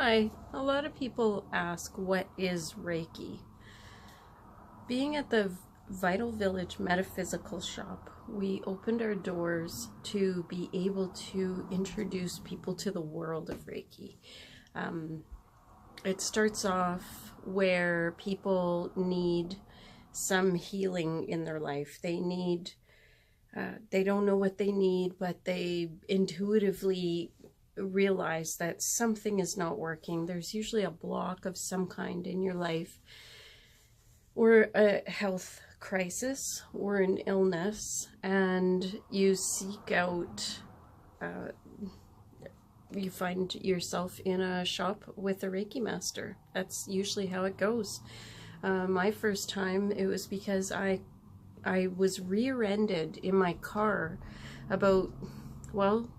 Hi, a lot of people ask, what is Reiki? Being at the Vital Village Metaphysical Shop, we opened our doors to be able to introduce people to the world of Reiki. It starts off where people need some healing in their life. They don't know what they need, but they intuitively realize that something is not working. There's usually a block of some kind in your life, or a health crisis, or an illness, and you seek out, you find yourself in a shop with a Reiki master. That's usually how it goes. My first time, it was because I was rear-ended in my car about, well,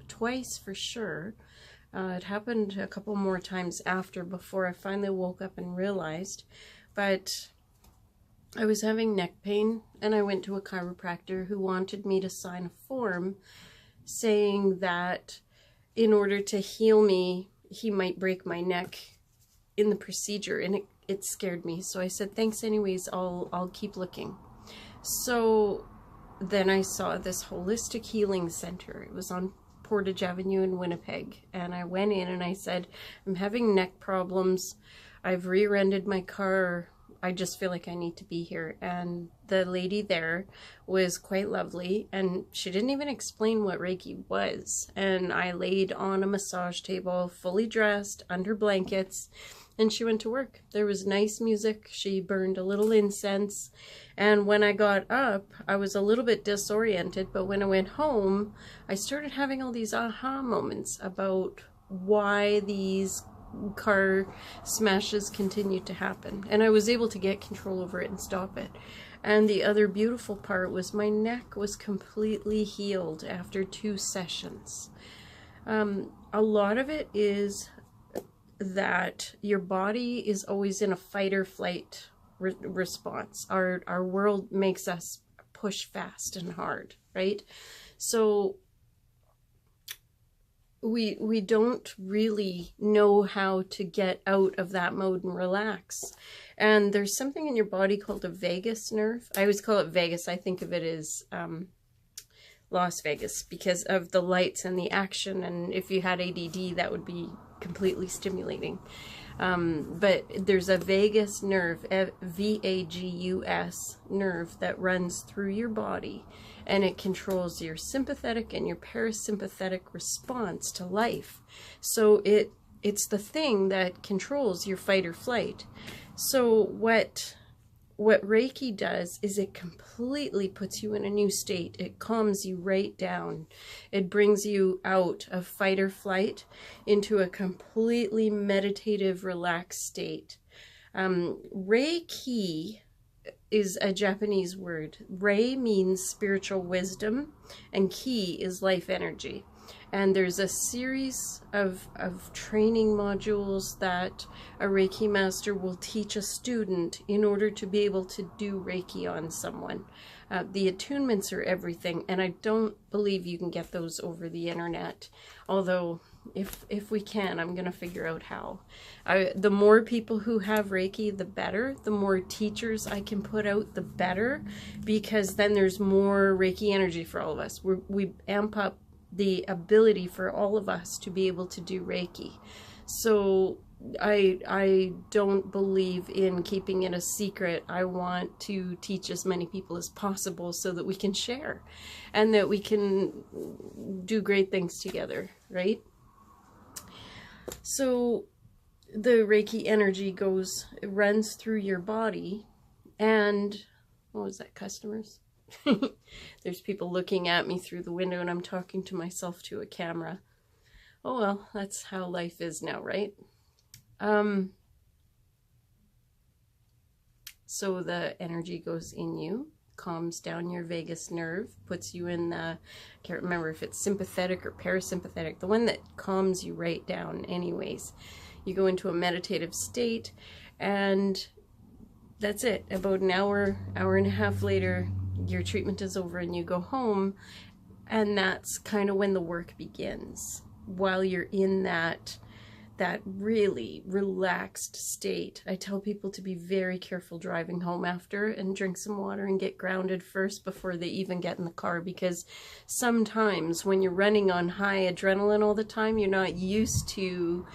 twice for sure. It happened a couple more times after, before I finally woke up and realized. But I was having neck pain, and I went to a chiropractor who wanted me to sign a form saying that in order to heal me, he might break my neck in the procedure, and it scared me. So I said, thanks anyways, I'll keep looking. So then I saw this holistic healing center. It was on Portage Avenue in Winnipeg, and I went in and I said, I'm having neck problems. I've rear-ended my car. I just feel like I need to be here. And the lady there was quite lovely, and she didn't even explain what Reiki was. And I laid on a massage table, fully dressed, under blankets, and she went to work. There was nice music. She burned a little incense. And when I got up, I was a little bit disoriented, but when I went home, I started having all these aha moments about why these car smashes continued to happen. And I was able to get control over it and stop it. And the other beautiful part was my neck was completely healed after 2 sessions. A lot of it is that your body is always in a fight or flight response. Our world makes us push fast and hard, right? So we don't really know how to get out of that mode and relax. And there's something in your body called a vagus nerve. I always call it Vegas. I think of it as Las Vegas because of the lights and the action. And if you had ADD, that would be completely stimulating. But there's a vagus nerve, V-A-G-U-S nerve, that runs through your body, and it controls your sympathetic and your parasympathetic response to life. So it's the thing that controls your fight or flight. So what Reiki does is it completely puts you in a new state. It calms you right down. It brings you out of fight or flight into a completely meditative, relaxed state. Reiki is a Japanese word. Rei means spiritual wisdom, and ki is life energy. And there's a series of training modules that a Reiki master will teach a student in order to be able to do Reiki on someone. The attunements are everything, and I don't believe you can get those over the internet. Although, if we can, I'm going to figure out how. The more people who have Reiki, the better. The more teachers I can put out, the better, because then there's more Reiki energy for all of us. We amp up the ability for all of us to be able to do Reiki. So I don't believe in keeping it a secret. I want to teach as many people as possible so that we can share and that we can do great things together, right? So the Reiki energy runs through your body, and what was that, customers? There's people looking at me through the window, and I'm talking to myself to a camera. Oh well, that's how life is now, right? So the energy goes in you, calms down your vagus nerve, puts you in the, I can't remember if it's sympathetic or parasympathetic, the one that calms you right down anyways. You go into a meditative state, and that's it. About an hour and a half later, your treatment is over and you go home, and that's kind of when the work begins. While you're in that that really relaxed state. I tell people to be very careful driving home after, and drink some water and get grounded first before they even get in the car, because sometimes when you're running on high adrenaline all the time, you're not used to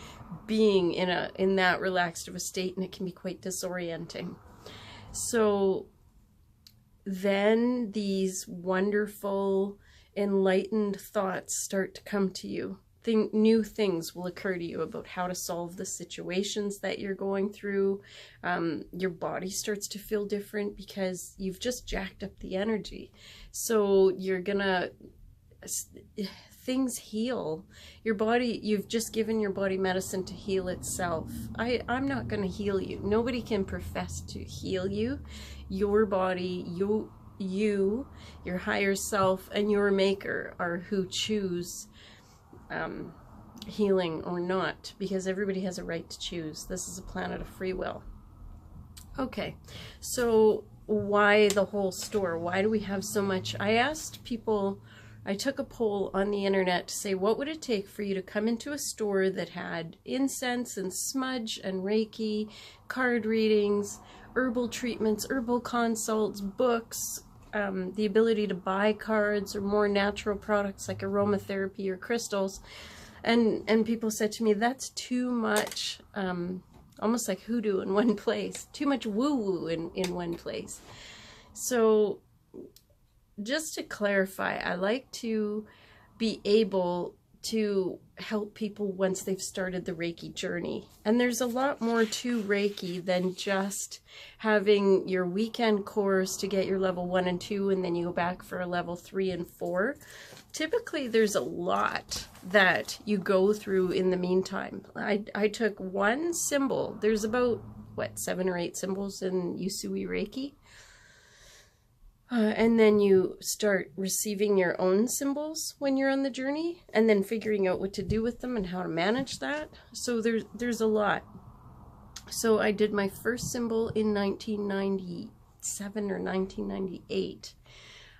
being in that relaxed of a state, and it can be quite disorienting. So then these wonderful enlightened thoughts start to come to you. New things will occur to you about how to solve the situations that you're going through. Your body starts to feel different because you've just jacked up the energy. So things heal. Your body, you've just given your body medicine to heal itself. I'm not going to heal you. Nobody can profess to heal you. Your body, your higher self, and your maker are who choose healing or not, because everybody has a right to choose. This is a planet of free will. Okay, so why the whole store? Why do we have so much? I asked people, I took a poll on the internet to say, what would it take for you to come into a store that had incense and smudge and Reiki, card readings, herbal treatments, herbal consults, books, the ability to buy cards or more natural products like aromatherapy or crystals. And people said to me, that's too much, almost like hoodoo in one place, too much woo-woo in one place. So just to clarify, I like to be able to help people once they've started the Reiki journey. And there's a lot more to Reiki than just having your weekend course to get your level 1 and 2, and then you go back for a level 3 and 4. Typically, there's a lot that you go through in the meantime. I took one symbol. There's about, what, 7 or 8 symbols in Usui Reiki. And then you start receiving your own symbols when you're on the journey, and then figuring out what to do with them and how to manage that. So there's a lot. So I did my first symbol in 1997 or 1998.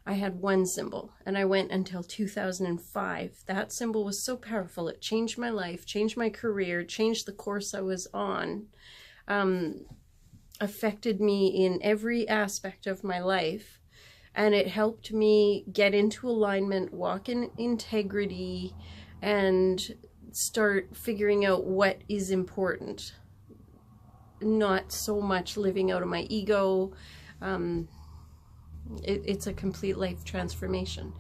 I had one symbol, and I went until 2005. That symbol was so powerful. It changed my life, changed my career, changed the course I was on, affected me in every aspect of my life. And it helped me get into alignment, walk in integrity, and start figuring out what is important. Not so much living out of my ego. It's a complete life transformation.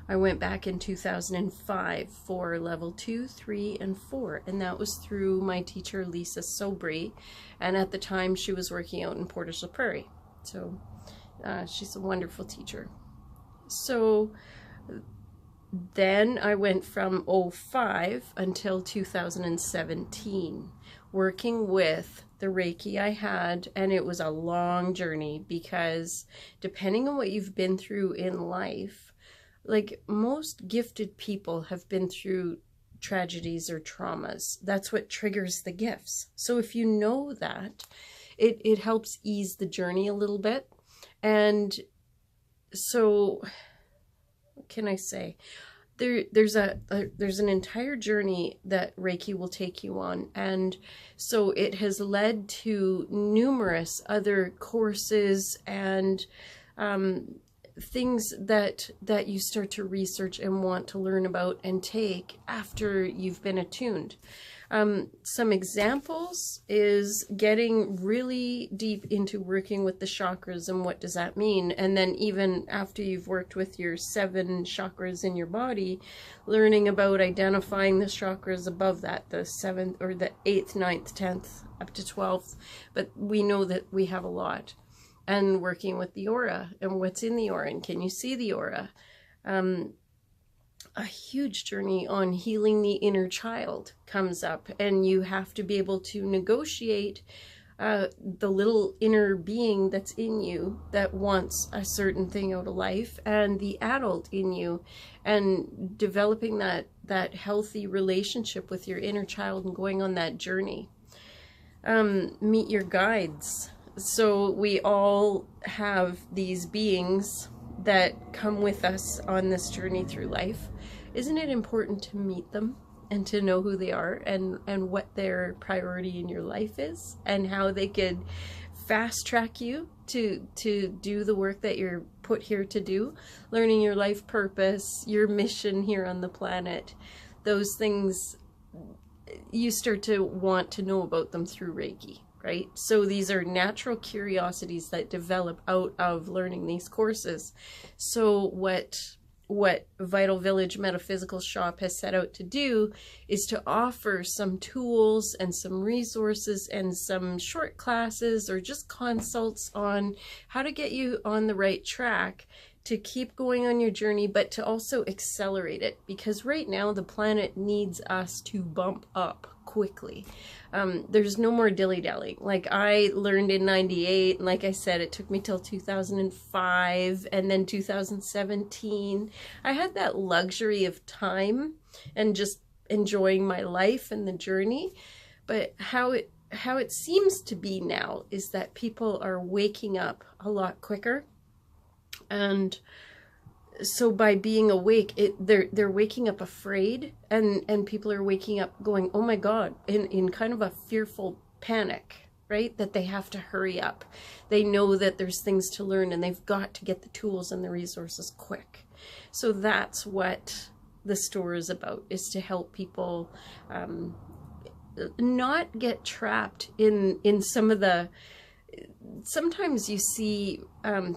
I went back in 2005 for level 2, 3, and 4, and that was through my teacher, Lisa Sobry, and at the time she was working out in Portage la Prairie. So she's a wonderful teacher. So then I went from 2005 until 2017 working with the Reiki I had, and it was a long journey because depending on what you've been through in life, like most gifted people have been through tragedies or traumas. That's what triggers the gifts. So if you know that, it helps ease the journey a little bit. And so, what can I say? There's an entire journey that Reiki will take you on, and so it has led to numerous other courses and things that you start to research and want to learn about and take after you've been attuned. Some examples is getting really deep into working with the chakras and what does that mean. And then even after you've worked with your 7 chakras in your body, learning about identifying the chakras above that, the 7th or the 8th, 9th, 10th, up to 12th. But we know that we have a lot. And working with the aura and what's in the aura and can you see the aura. A huge journey on healing the inner child comes up, and you have to be able to negotiate the little inner being that's in you that wants a certain thing out of life, and the adult in you, and developing that healthy relationship with your inner child and going on that journey. Meet your guides. So we all have these beings that come with us on this journey through life. Isn't it important to meet them and to know who they are and what their priority in your life is, and how they could fast track you to do the work that you're put here to do, learning your life purpose, your mission here on the planet. Those things, you start to want to know about them through Reiki, right? So these are natural curiosities that develop out of learning these courses. So what Vital Village Metaphysical Shop has set out to do is to offer some tools and some resources and some short classes or just consults on how to get you on the right track to keep going on your journey, but to also accelerate it, because right now the planet needs us to bump up quickly. There's no more dilly-dallying. Like I learned in 98, and like I said, it took me till 2005 and then 2017. I had that luxury of time and just enjoying my life and the journey. But how it seems to be now is that people are waking up a lot quicker. And so by being awake, they're waking up afraid, and people are waking up going, oh my God, in kind of a fearful panic, right? That they have to hurry up. They know that there's things to learn and they've got to get the tools and the resources quick. So that's what the store is about, is to help people not get trapped in some of the... Sometimes you see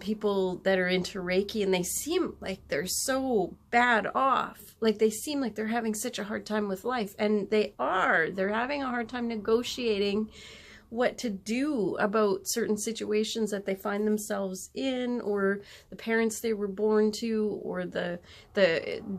people that are into Reiki and they seem like they're so bad off. Like they seem like they're having such a hard time with life. And they are. They're having a hard time negotiating what to do about certain situations that they find themselves in, or the parents they were born to, or the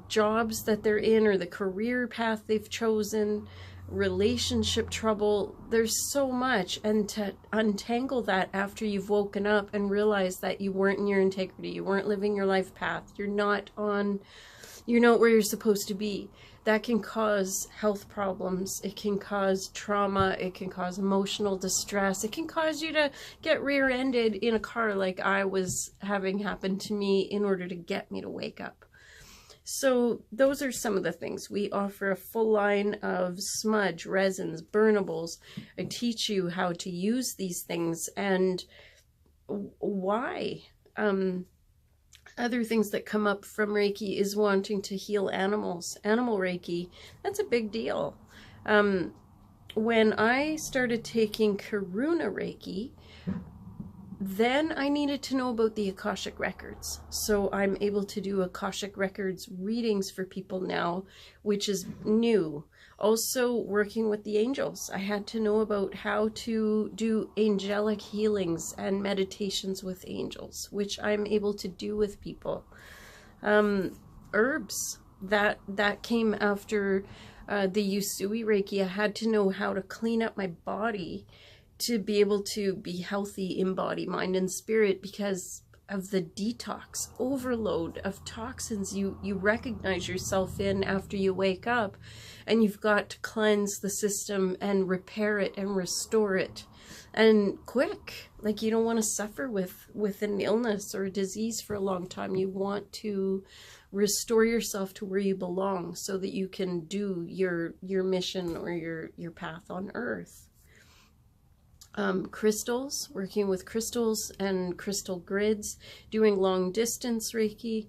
jobs that they're in, or the career path they've chosen, relationship trouble. There's so much, and to untangle that after you've woken up and realized that you weren't in your integrity, you weren't living your life path, you're not where you're supposed to be, that can cause health problems, it can cause trauma, it can cause emotional distress, it can cause you to get rear-ended in a car like I was having happen to me in order to get me to wake up. So those are some of the things. We offer a full line of smudge, resins, burnables. I teach you how to use these things and why. Other things that come up from Reiki is wanting to heal animals. Animal Reiki, that's a big deal. When I started taking Karuna Reiki, then I needed to know about the Akashic Records. So I'm able to do Akashic Records readings for people now, which is new. Also working with the angels. I had to know about how to do angelic healings and meditations with angels, which I'm able to do with people. Herbs, that came after the Usui Reiki. I had to know how to clean up my body to be able to be healthy in body, mind, and spirit, because of the detox overload of toxins you recognize yourself in after you wake up, and you've got to cleanse the system and repair it and restore it, and quick. Like, you don't want to suffer with an illness or a disease for a long time. You want to restore yourself to where you belong so that you can do your mission or your path on earth. Crystals, working with crystals and crystal grids, doing long distance Reiki,